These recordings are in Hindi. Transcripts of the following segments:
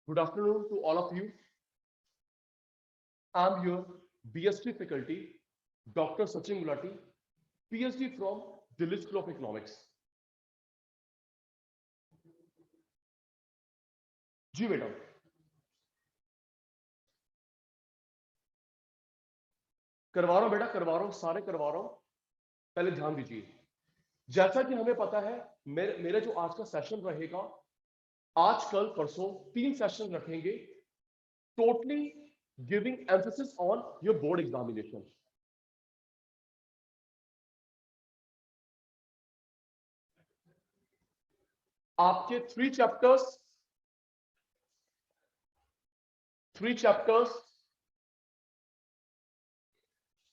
Good afternoon to all of you. I'm your BSc faculty, Dr. Sachin Gulati, PhD from Delhi School of Economics. जी बेटा, करवा रहा हूं बेटा, करवा रहा हूं, सारे करवा रहा हूं। पहले ध्यान दीजिए, जैसा कि हमें पता है मेरा जो आज का सेशन रहेगा, आज कल परसों 3 सेशन रखेंगे, totally giving emphasis on your board examination. आपके 3 chapters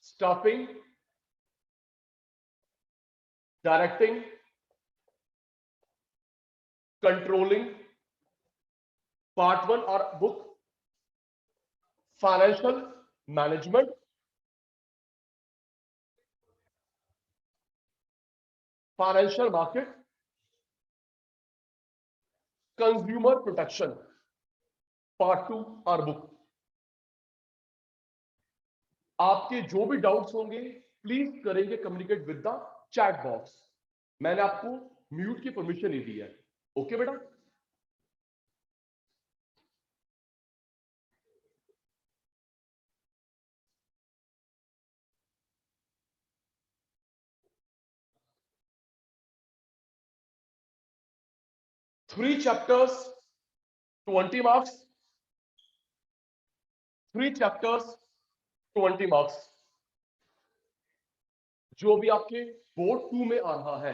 staffing, directing, controlling, part 1 और book financial management, financial market, consumer protection, part 2 और बुक। आपके जो भी डाउट्स होंगे प्लीज करेंगे communicate with the chat box. मैंने आपको म्यूट की परमिशन नहीं दी है। ओके बेटा, three chapters 20 marks, 3 chapters 20 marks, जो भी आपके बोर्ड 2 में आ रहा है।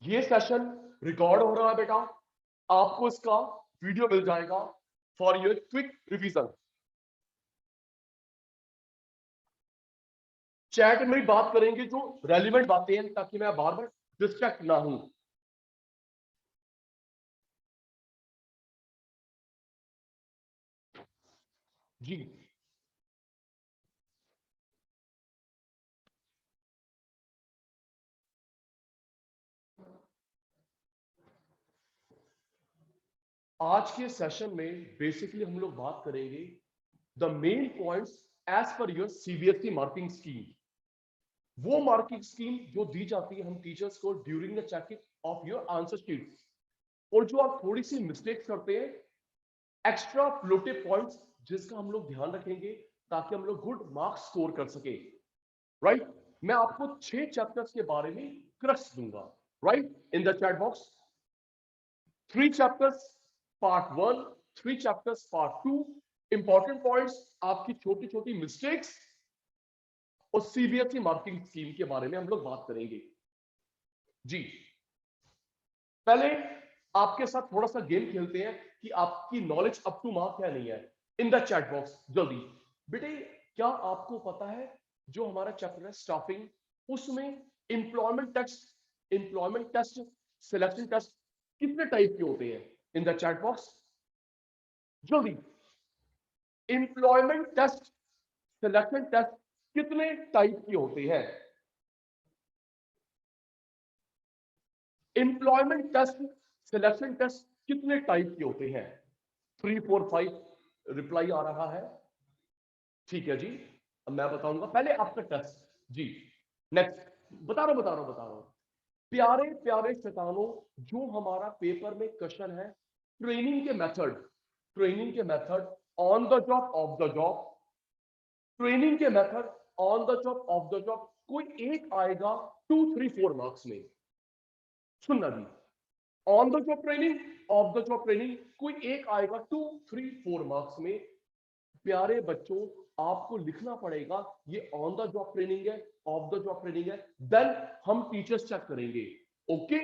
ये सेशन रिकॉर्ड हो रहा है बेटा, आपको इसका वीडियो मिल जाएगा for your quick revision. Chat में बात करेंगे जो रेलिवेंट बातें हैं, ताकि मैं बार बार डिस्ट्रैक्ट ना हूं। जी, आज के सेशन में बेसिकली हम लोग बात करेंगे the main points as per your CBSE marking scheme. वो मार्किंग स्कीम जो दी जाती है हम टीचर्स को during the checking of your answer sheets, और जो आप थोड़ी सी मिस्टेक्स करते हैं, एक्स्ट्रा फ्लोटिव पॉइंट्स जिसका हम लोग ध्यान रखेंगे ताकि हम लोग गुड मार्क्स स्कोर कर सके। राइट, मैं आपको 6 चैप्टर्स के बारे में क्रक्स दूंगा। Right, in the chat box 3 chapters part 1, 3 chapters part 2, important points, आपकी छोटी छोटी मिस्टेक्स और सीबीएसई मार्किंग स्कीम के बारे में हम लोग बात करेंगे। जी, पहले आपके साथ थोड़ा सा गेम खेलते हैं कि आपकी नॉलेज अप टू मार्क है नहीं है। इन द चैट बॉक्स जल्दी बेटे, क्या आपको पता है जो हमारा चैप्टर है स्टाफिंग, उसमें इंप्लॉयमेंट टेस्ट, सिलेक्शन टेस्ट कितने टाइप के होते हैं? इन द चैट बॉक्स जल्दी, इंप्लॉयमेंट टेस्ट, सिलेक्शन टेस्ट कितने टाइप के होते हैं? एम्प्लॉयमेंट टेस्ट, सिलेक्शन टेस्ट कितने टाइप के होते हैं? 3, 4, 5 रिप्लाई आ रहा है। ठीक है जी, अब मैं बताऊंगा पहले आपका टेस्ट। जी, नेक्स्ट, बता रहा हूं प्यारे प्यारे शैतानों, जो हमारा पेपर में क्वेश्चन है ट्रेनिंग के method on the job off the job, training के method on the job off the job, कोई एक आएगा 2, 3, 4 मार्क्स में। सुनना जी, on the job training, off the job training, कोई एक आएगा 2, 3, 4 मार्क्स में। प्यारे बच्चों, आपको लिखना पड़ेगा ये ऑन द जॉब ट्रेनिंग है, ऑफ द जॉब ट्रेनिंग है, देन हम टीचर्स चेक करेंगे। ओके,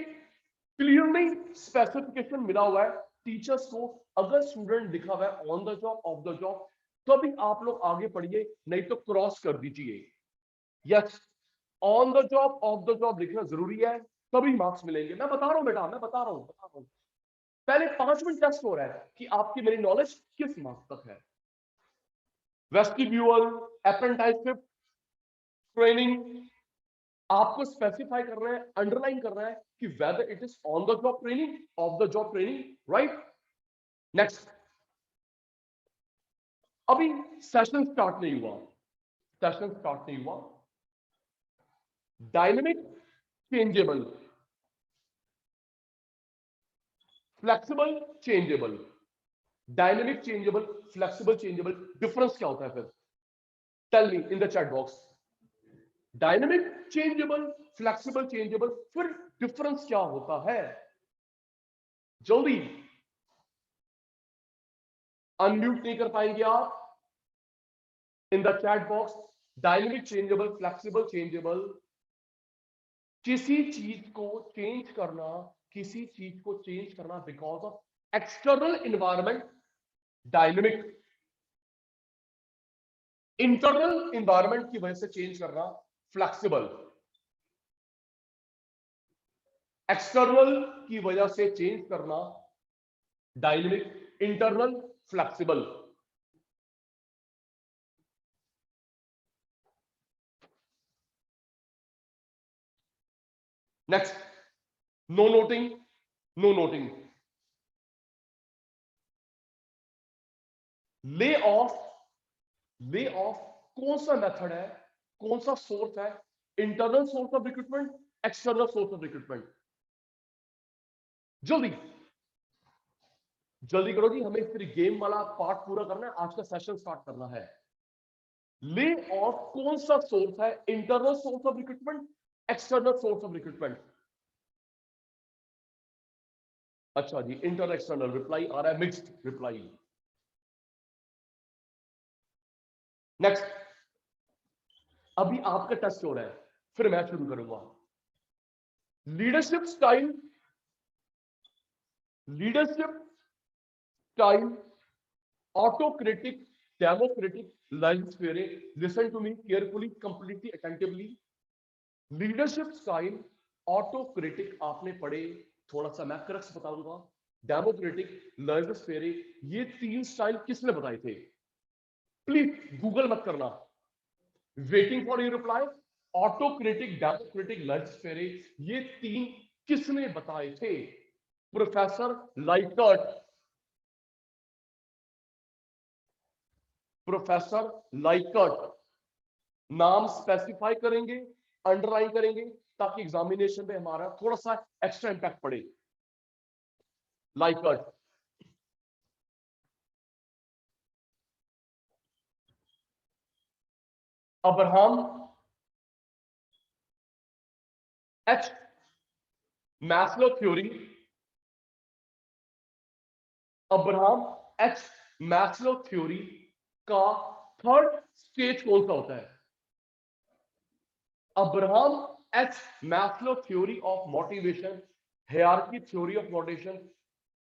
क्लियरली स्पेसिफिकेशन मिला हुआ है टीचर्स को। अगर स्टूडेंट लिखा हुआ है on the job off the job, तभी आप लोग आगे पढ़िए, नहीं तो क्रॉस कर दीजिए। Yes, on the job off the job लिखना जरूरी है, तभी मार्क्स मिलेंगे। मैं बता रहा हूं बेटा, मैं बता रहा हूं। पहले 5 मिनट टेस्ट हो रहा है कि आपकी मेरी नॉलेज किस मार्क्स तक है। वेस्टिब्यूअल, अप्रेंटिसशिप, ट्रेनिंग आपको स्पेसिफाई करना है, अंडरलाइन करना है कि whether it is on the job training, off the job training, right. Next, अभी सेशन स्टार्ट नहीं हुआ, सेशन स्टार्ट नहीं हुआ। Dynamic changeable, flexible changeable, dynamic changeable, flexible changeable, difference क्या होता है फिर? Tell me in the chat box. Dynamic changeable, flexible changeable, फिर डिफरेंस क्या होता है? जल्दी। अनम्यूट नहीं कर पाएंगे आप? इन the chat box, dynamic changeable, flexible changeable, किसी चीज को चेंज करना, किसी चीज को चेंज करना because of external environment dynamic, internal environment की वजह से चेंज करना फ्लेक्सिबल, एक्सटर्नल की वजह से चेंज करना dynamic, internal flexible. Next, no noting, no noting. Lay off, lay off कौन सा मेथड है, कौन सा सोर्स है? Internal source of recruitment, external source of recruitment. जल्दी जल्दी करो जी, हमें फिर गेम वाला पार्ट पूरा करना है, आज का सेशन स्टार्ट करना है। ले ऑफ कौन सा सोर्स है? Internal source of recruitment, external source of recruitment. अच्छा जी, इंटर एक्सटर्नल रिप्लाई आ रहा है, मिक्स्ड रिप्लाई। नेक्स्ट, अभी आपका टेस्ट हो रहा है, फिर मैं शुरू करूंगा। Leadership style, leadership style, autocratic, democratic, life, listen to me carefully, completely, attentively. Leadership style, autocratic आपने पढ़े, थोड़ा सा मैं करक्स बताऊंगा। डेमोक्रेटिक, लाइफ, ये तीन स्टाइल किसने बताए थे? प्लीज गूगल मत करना। Waiting for your reply, autocratic, democratic, life, ये तीन किसने बताए थे? Professor Likert, professor Likert. नाम स्पेसिफाई करेंगे, अंडरलाइन करेंगे, ताकि एग्जामिनेशन में हमारा थोड़ा सा एक्स्ट्रा इंपैक्ट पड़े। Likert. Abraham H Maslow theory, Abraham H Maslow theory का थर्ड स्टेज कौन सा होता है? Abraham H Maslow theory of motivation, hierarchy theory of motivation,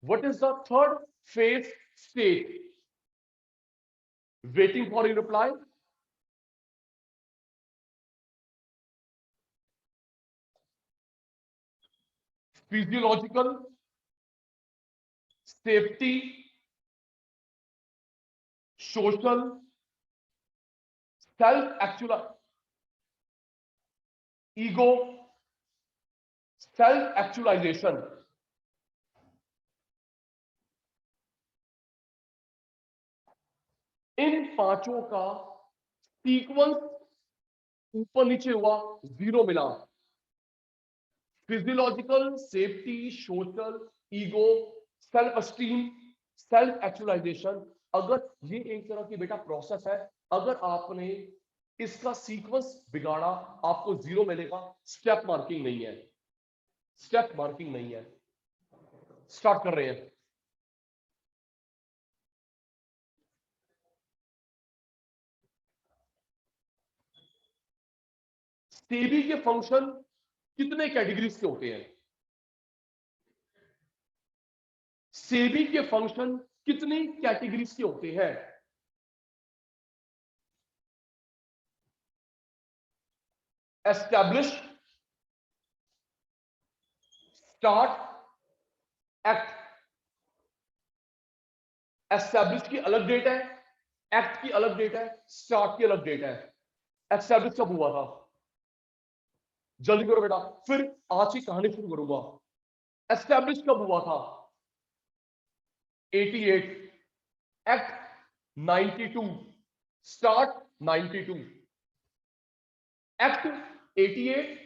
what is the third phase stage? Waiting for your reply, physiological, safety, social, self actual, ego, self actualization. इन पांचों का सीक्वेंस ऊपर नीचे हुआ, जीरो मिला। Physiological, safety, social, ego, self esteem, self actualization. अगर ये एक तरह की बेटा प्रोसेस है, अगर आपने इसका सीक्वेंस बिगाड़ा, आपको जीरो मिलेगा। स्टेप मार्किंग नहीं है, स्टेप मार्किंग नहीं है। स्टार्ट कर रहे हैं। सेबी के फंक्शन कितने कैटेगरीज के होते हैं? सेबी के फंक्शन कितनी कैटेगरीज के होते हैं? Establish, start, act. एस्टैब्लिश की अलग डेट है, एक्ट की अलग डेट है, स्टार्ट की अलग डेट है। एस्टैब्लिश कब हुआ था? जल्दी करो बेटा, फिर आज की कहानी शुरू करूंगा। एस्टैब्लिश कब हुआ था? 88, act 92, start 92, act 88,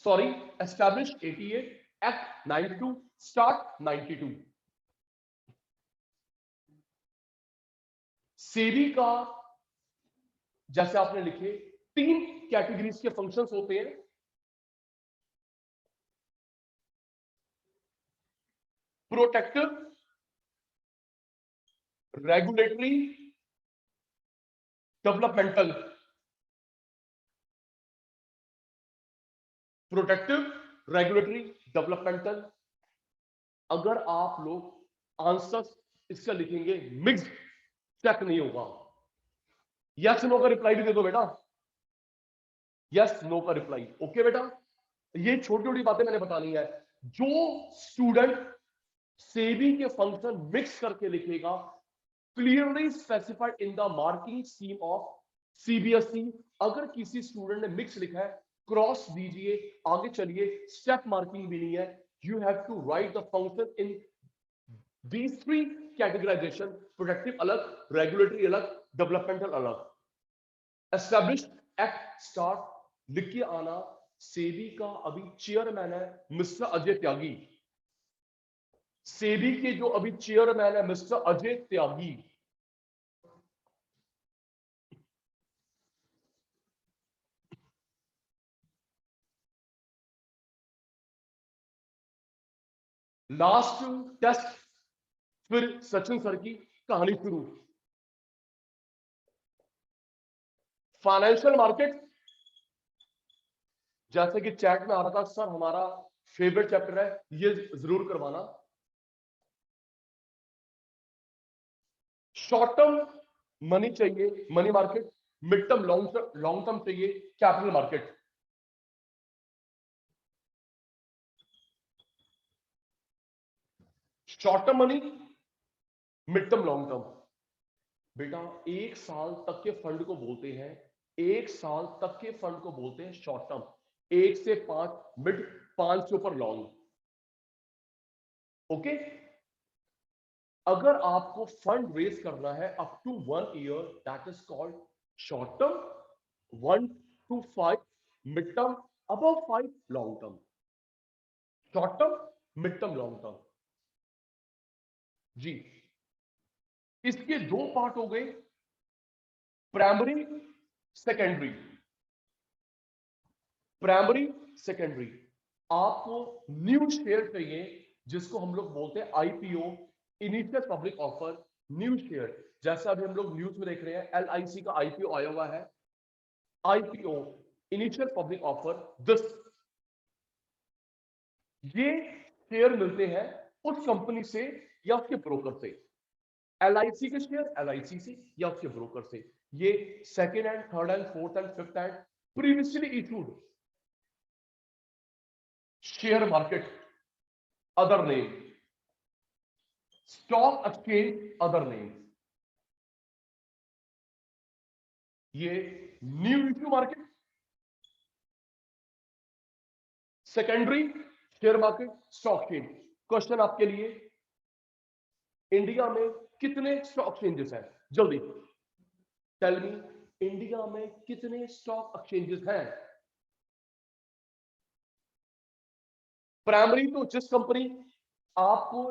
sorry, establish 88, act 92, start 92। SEBI का जैसे आपने लिखे 3 कैटेगरीज के फंक्शंस होते हैं। Protective, regulatory, developmental. Protective, regulatory, developmental. अगर आप लोग आंसर इसका लिखेंगे मिक्स, चेक नहीं होगा। यस नो का रिप्लाई भी दे दो बेटा, यस नो का रिप्लाई। ओके बेटा, ये छोटी छोटी बातें मैंने बतानी है। जो स्टूडेंट सेबी के फंक्शन मिक्स करके लिखेगा, clearly specified in the marking scheme of CBSE. अगर किसी स्टूडेंट ने मिक्स लिखा है, क्रॉस दीजिए, आगे चलिए, स्टेप मार्किंग भी नहीं है। You have to write the function in these 3 categorization, protective अलग, रेगुलेटरी अलग, डेवलपमेंटल अलग। एस्टैब्लिश, एक्ट, स्टार्ट लिख के आना। सेबी का अभी चेयरमैन है मिस्टर अजय त्यागी। सेबी के जो अभी चेयरमैन है mister Ajay Tyagi. Last test, फिर सचिन सर की कहानी शुरू। फाइनेंशियल मार्केट, जैसे कि चैट में आ रहा था, सर हमारा फेवरेट चैप्टर है, ये जरूर करवाना। शॉर्ट टर्म मनी चाहिए, money market. Mid term, long term चाहिए, capital market. Short term money, mid term, long term. बेटा 1 साल तक के फंड को बोलते हैं, 1 साल तक के फंड को बोलते हैं शॉर्ट टर्म। 1 से 5 मिड, 5 से ऊपर लॉन्ग। ओके, अगर आपको फंड रेज करना है up to 1 year, that is called short term. 1 to 5 mid term, above 5 long term. Short term, mid term, long term. जी, इसके 2 पार्ट हो गए, प्राइमरी, सेकेंडरी। Primary, secondary. आपको न्यू शेयर चाहिए, जिसको हम लोग बोलते हैं IPO, initial public offer. New share, जैसा अभी हम लोग न्यूज में देख रहे हैं, एलआईसी का आईपीओ आया हुआ है। IPO, initial public offer, this, ये शेयर मिलते हैं उस कंपनी से या उसके ब्रोकर से। एलआईसी के शेयर एलआईसी से या उसके ब्रोकर से। ये second hand, third hand, fourth hand, fifth hand, previously issued share market, other name, stock exchange, other name. ये new issue market, secondary share market, stock exchange. Question आपके लिए, इंडिया में कितने स्टॉक एक्सचेंजेस हैं? जल्दी टेल मी, इंडिया में कितने स्टॉक एक्सचेंजेस हैं? प्राइमरी तो जिस कंपनी, आपको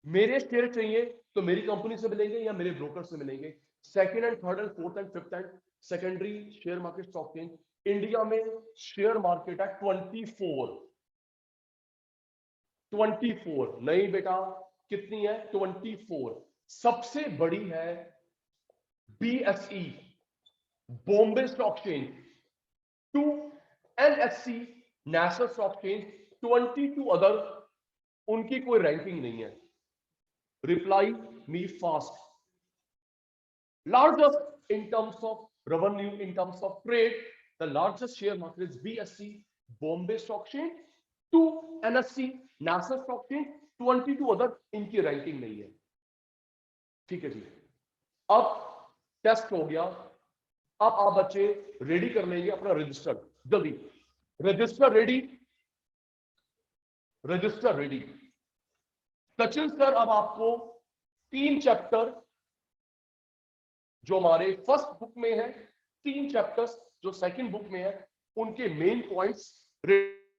मेरे शेयर चाहिए तो मेरी कंपनी से मिलेंगे या मेरे ब्रोकर से मिलेंगे। Second and, third and, fourth and, fifth and, secondary share market, stock exchange. India में शेयर मार्केट है 24। 24 नहीं बेटा, कितनी है? 24। सबसे बड़ी है BSE, Bombay stock exchange. 2 NSC, national stock exchange. 22 other, उनकी कोई रैंकिंग नहीं है। Reply me fast. Largest in terms of revenue, in terms of trade, the largest share market is BSE, Bombay Stock Exchange, 2 NSE, National Stock Exchange, 22 other, इनकी रैंकिंग नहीं है। ठीक है जी, अब टेस्ट हो गया। अब आप बच्चे रेडी कर लेंगे अपना रजिस्टर, जल्दी register ready, register ready. Sachin sir अब आपको 3 चैप्टर जो हमारे फर्स्ट बुक में है, 3 चैप्टर्स जो सेकंड बुक में है, उनके मेन पॉइंट्स